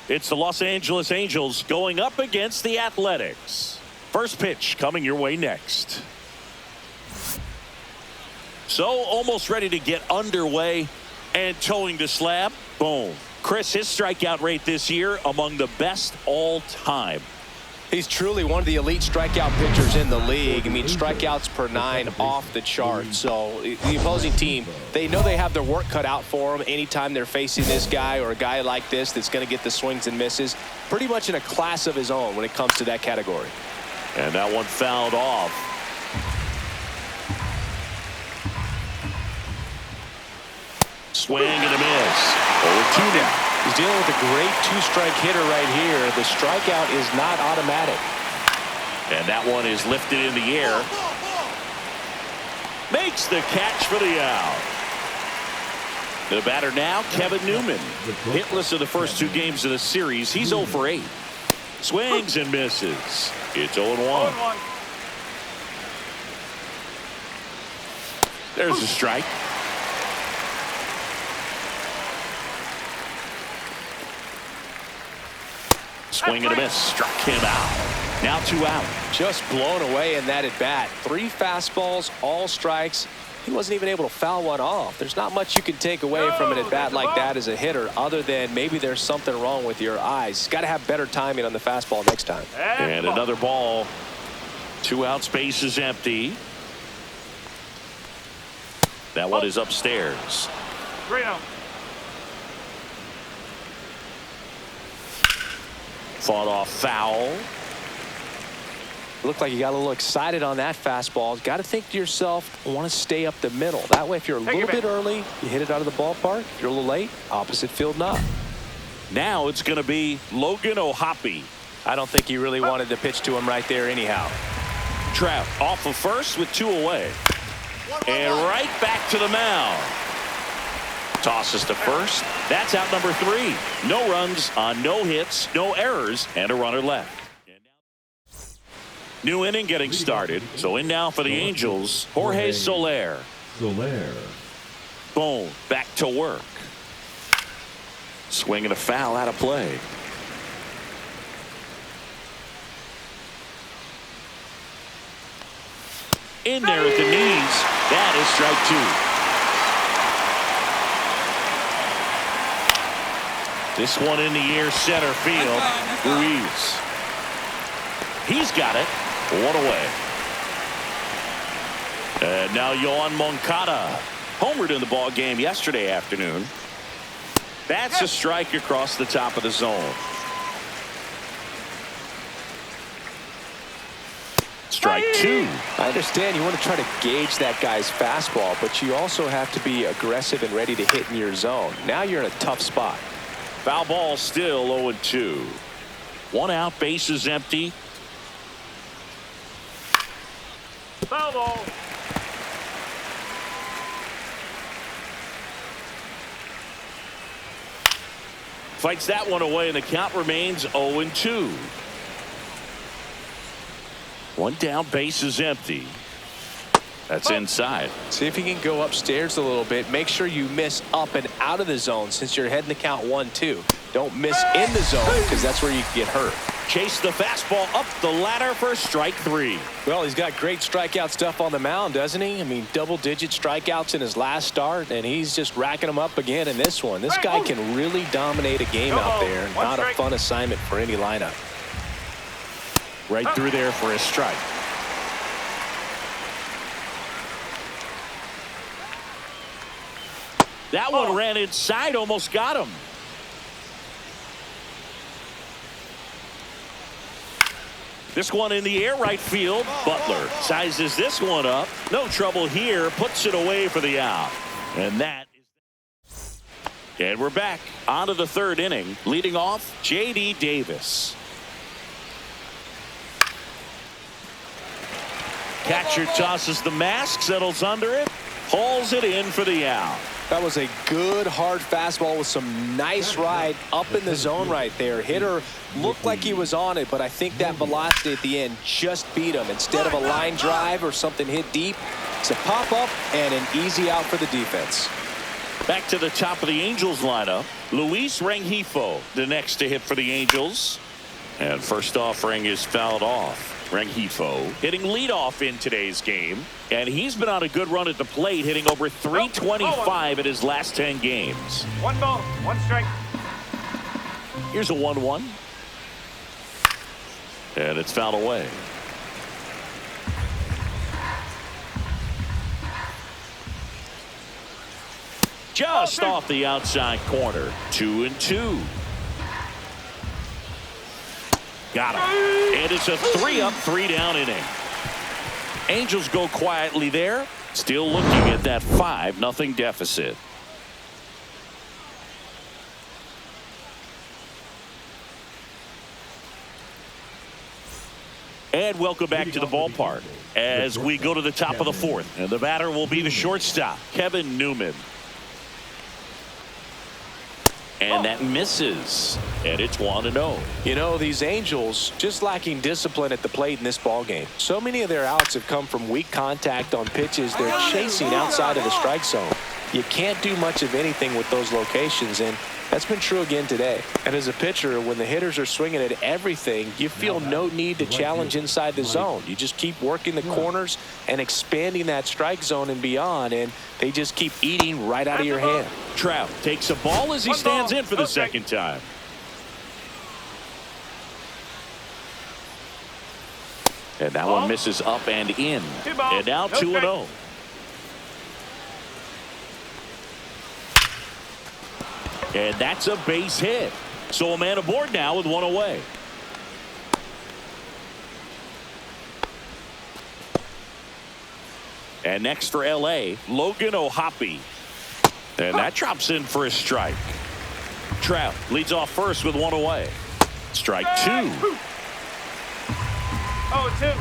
It's the Los Angeles Angels going up against the Athletics. First pitch coming your way next. So almost ready to get underway and towing the slab. Boom. Chris, his strikeout rate this year among the best all time. He's truly one of the elite strikeout pitchers in the league. I mean, strikeouts per 9 off the chart. So the opposing team, they know they have their work cut out for them anytime they're facing this guy or a guy like this that's going to get the swings and misses. Pretty much in a class of his own when it comes to that category. And that one fouled off. Swing and a miss. 0-2 now. He's dealing with a great two-strike hitter right here. The strikeout is not automatic. And that one is lifted in the air. Makes the catch for the out. The batter now, Kevin Newman. Hitless in the first 2 games of the series. He's 0 for 8. Swings and misses. It's 0-1. There's a strike. Swing and a miss. Struck him out. Now 2 out. Just blown away in that at bat. 3 fastballs, all strikes. He wasn't even able to foul one off. There's not much you can take away from an at bat like that as a hitter, other than maybe there's something wrong with your eyes. Got to have better timing on the fastball next time. And another ball. 2 outs, base is empty. That one is upstairs. 3 out. Fought off foul. Looked like you got a little excited on that fastball. Got to think to yourself, I want to stay up the middle. That way, if you're a little bit early, you hit it out of the ballpark. If you're a little late, opposite field knock. Now it's going to be Logan O'Hoppe. I don't think he really wanted to pitch to him right there anyhow. Trout off of first with 2 away. And right back to the mound. Tosses to first. That's out number 3. No runs on no hits, no errors, and a runner left. New inning getting started. So in now for the Angels, Jorge Soler. Boom, back to work. Swing and a foul out of play. In there at the knees. That is strike 2. This one in the air, center field. Ruiz. He's got it. 1 away. And now Yoan Moncada. Homered in the ball game yesterday afternoon. That's a strike across the top of the zone. Strike 2. I understand you want to try to gauge that guy's fastball, but you also have to be aggressive and ready to hit in your zone. Now you're in a tough spot. Foul ball still 0-2. 1 out, base is empty. Foul ball. Fights that one away, and the count remains 0-2. 1 down, base is empty. That's inside. See if you can go upstairs a little bit. Make sure you miss up and out of the zone since you're heading the count 1-2. Don't miss in the zone because that's where you can get hurt. Chase the fastball up the ladder for strike 3. Well, he's got great strikeout stuff on the mound, doesn't he? I mean, double-digit strikeouts in his last start, and he's just racking them up again in this one. This guy can really dominate a game out there. Not a fun assignment for any lineup. Right through there for a strike. That one ran inside, almost got him. This one in the air, right field. Butler sizes this one up. No trouble here. Puts it away for the out. And that is. And we're back onto the 3rd inning. Leading off, J.D. Davis. Catcher tosses the mask, settles under it, hauls it in for the out. That was a good hard fastball with some nice ride up in the zone right there. Hitter looked like he was on it, but I think that velocity at the end just beat him. Instead of a line drive or something hit deep, it's a pop up and an easy out for the defense. Back to the top of the Angels lineup. Luis Rengifo, the next to hit for the Angels. And first offering is fouled off. Rengifo hitting leadoff in today's game. And he's been on a good run at the plate, hitting over 325 in his last 10 games. 1 ball, 1 strike. Here's a 1-1. And it's fouled away. Just off the outside corner. 2-2. Got him. And it's a 3-up, 3-down inning. Angels go quietly there. Still looking at that 5-0 deficit. And welcome back to the ballpark as we go to the top of the 4th. And the batter will be the shortstop, Kevin Newman. And that misses. And it's 1-0. You know, these Angels just lacking discipline at the plate in this ball game. So many of their outs have come from weak contact on pitches they're chasing outside of the strike zone. You can't do much of anything with those locations, and that's been true again today. And as a pitcher, when the hitters are swinging at everything, you feel no need to challenge inside the zone. You just keep working the corners and expanding that strike zone and beyond, and they just keep eating right out of your hand. Trout takes a ball as he stands in for the second time. And that one misses up and in. And now 2-0. And that's a base hit. So a man aboard now with 1 away. And next for LA, Logan O'Hoppe. And that drops in for a strike. Trout leads off first with 1 away. Strike 2. 0-2.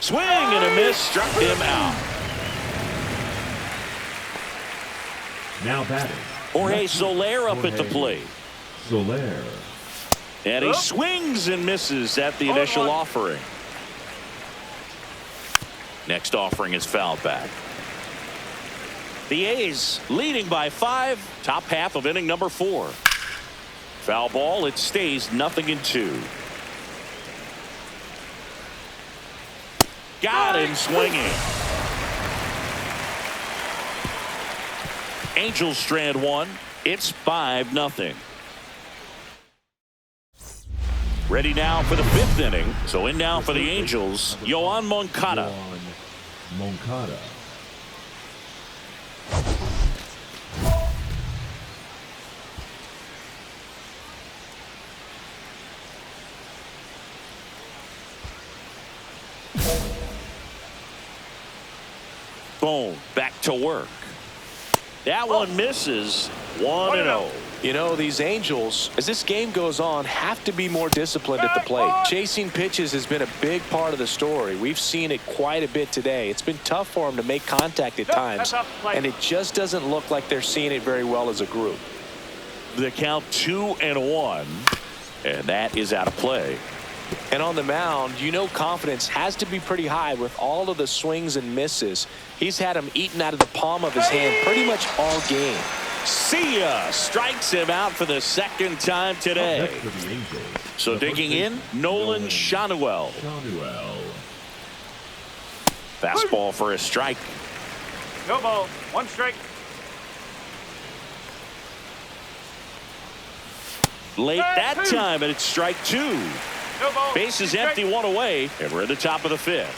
Swing and a miss, struck him out. Now batting, Jorge Soler up at the plate. Soler. And he swings and misses at the initial offering. Next offering is fouled back. The A's leading by 5. Top half of inning number 4. Foul ball. It stays 0-2. Got him swinging. Angels strand 1. It's 5-0. Ready now for the 5th inning. So in now for the Angels, Yoan Moncada. Moncada. Boom, back to work. That one misses. 1-0. You know, these Angels, as this game goes on, have to be more disciplined at the plate. Chasing pitches has been a big part of the story. We've seen it quite a bit today. It's been tough for them to make contact at times, and it just doesn't look like they're seeing it very well as a group. The count 2-1, and that is out of play. And on the mound, you know, confidence has to be pretty high with all of the swings and misses. He's had them eaten out of the palm of his hand pretty much all game. See ya! Strikes him out for the 2nd time today. So digging in, Nolan Schanuel. Fastball for a strike. No ball, 1 strike. Late that time, and it's strike 2. No ball. Base is empty, 1 away, and we're at the top of the 5th.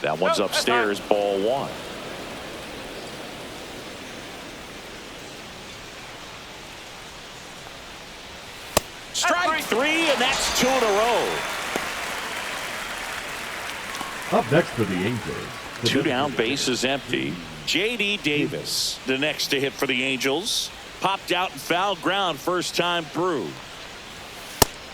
That one's upstairs, ball 1. Strike 3, and that's 2 in a row. Up next for the Angels. 2 down, base is empty. J.D. Davis, the next to hit for the Angels. Popped out and foul ground first time through.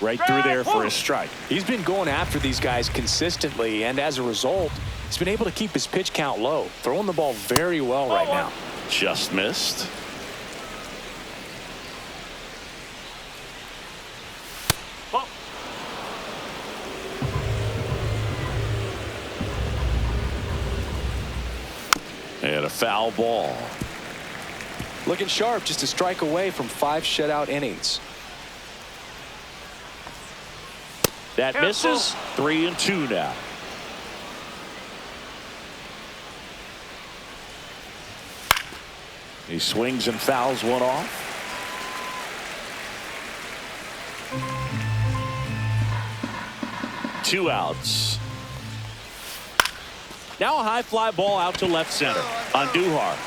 Right through there for a strike. He's been going after these guys consistently, and as a result, he's been able to keep his pitch count low, throwing the ball very well right now. Just missed. foul ball. Looking sharp, just a strike away from 5 shutout innings. That misses. 3-2 now. He swings and fouls one off. Two outs. Now a high fly ball out to left center on Duhar.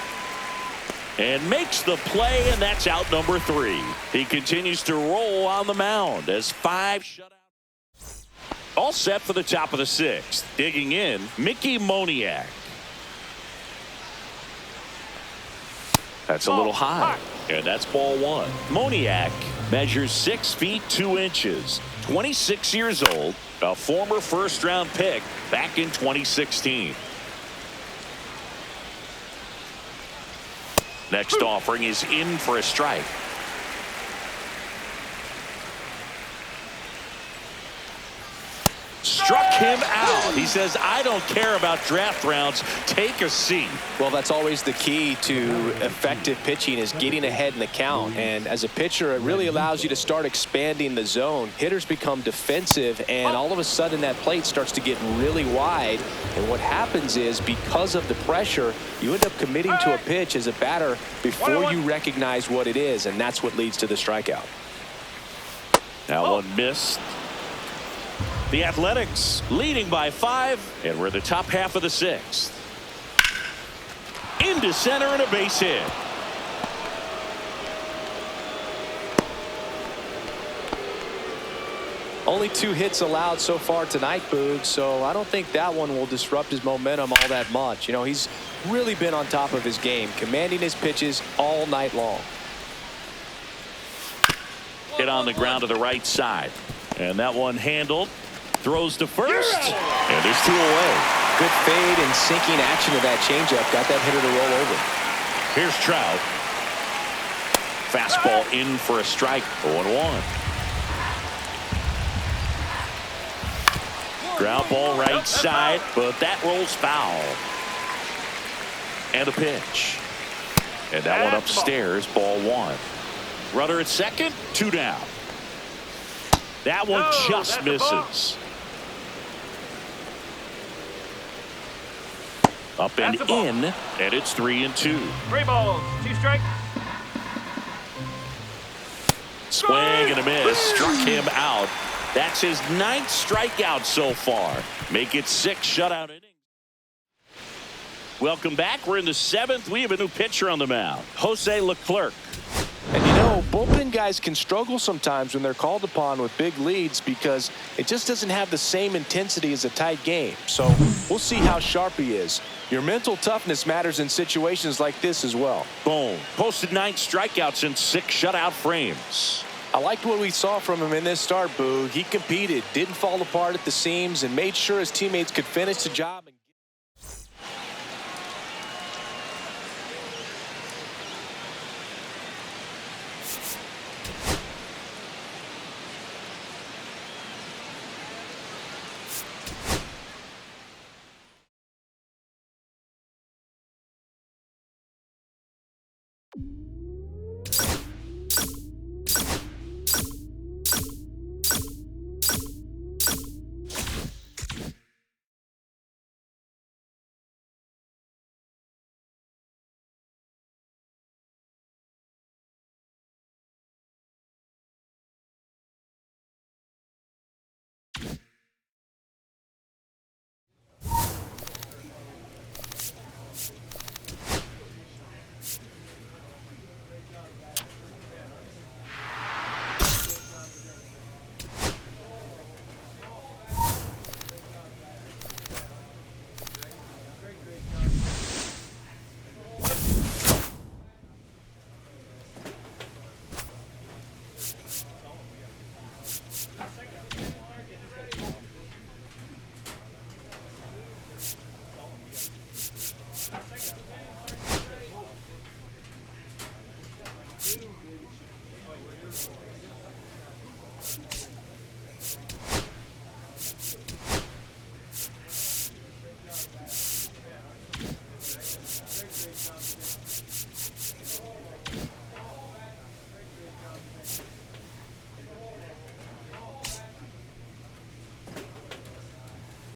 And makes the play, and that's out number 3. He continues to roll on the mound as 5 shutouts. All set for the top of the 6th. Digging in, Mickey Moniak. That's a little high, and that's ball 1. Moniak measures 6 feet 2 inches, 26 years old, a former first-round pick back in 2016. Next offering is in for a strike. Struck him out. He says, I don't care about draft rounds. Take a seat. Well, that's always the key to effective pitching, is getting ahead in the count. And as a pitcher, it really allows you to start expanding the zone. Hitters become defensive, and all of a sudden that plate starts to get really wide. And what happens is, because of the pressure, you end up committing to a pitch as a batter before you recognize what it is, and that's what leads to the strikeout. Now one missed. The Athletics leading by 5, and we're in the top half of the 6th. Into center and a base hit. Only 2 hits allowed so far tonight, Boog, so I don't think that one will disrupt his momentum all that much. You know, he's really been on top of his game, commanding his pitches all night long. Hit on the ground to the right side, and that one handled. Throws to first, and there's 2 away. Good fade and sinking action of that changeup. Got that hitter to roll over. Here's Trout. Fastball in for a strike. 0-1. Ground ball right side, but that rolls foul. And a pitch. And that one upstairs, ball 1. Runner at second, 2 down. That one just misses. Up and in, and it's 3-2. 3 balls, 2 strikes. Swing and a miss. Struck him out. That's his 9th strikeout so far. Make it 6 shutout innings. Welcome back. We're in the 7th. We have a new pitcher on the mound, Jose Leclerc. And you know, bullpen guys can struggle sometimes when they're called upon with big leads, because it just doesn't have the same intensity as a tight game. So we'll see how sharp he is. Your mental toughness matters in situations like this as well. Boom. Posted 9 strikeouts in 6 shutout frames. I liked what we saw from him in this start, Boo. He competed, didn't fall apart at the seams, and made sure his teammates could finish the job.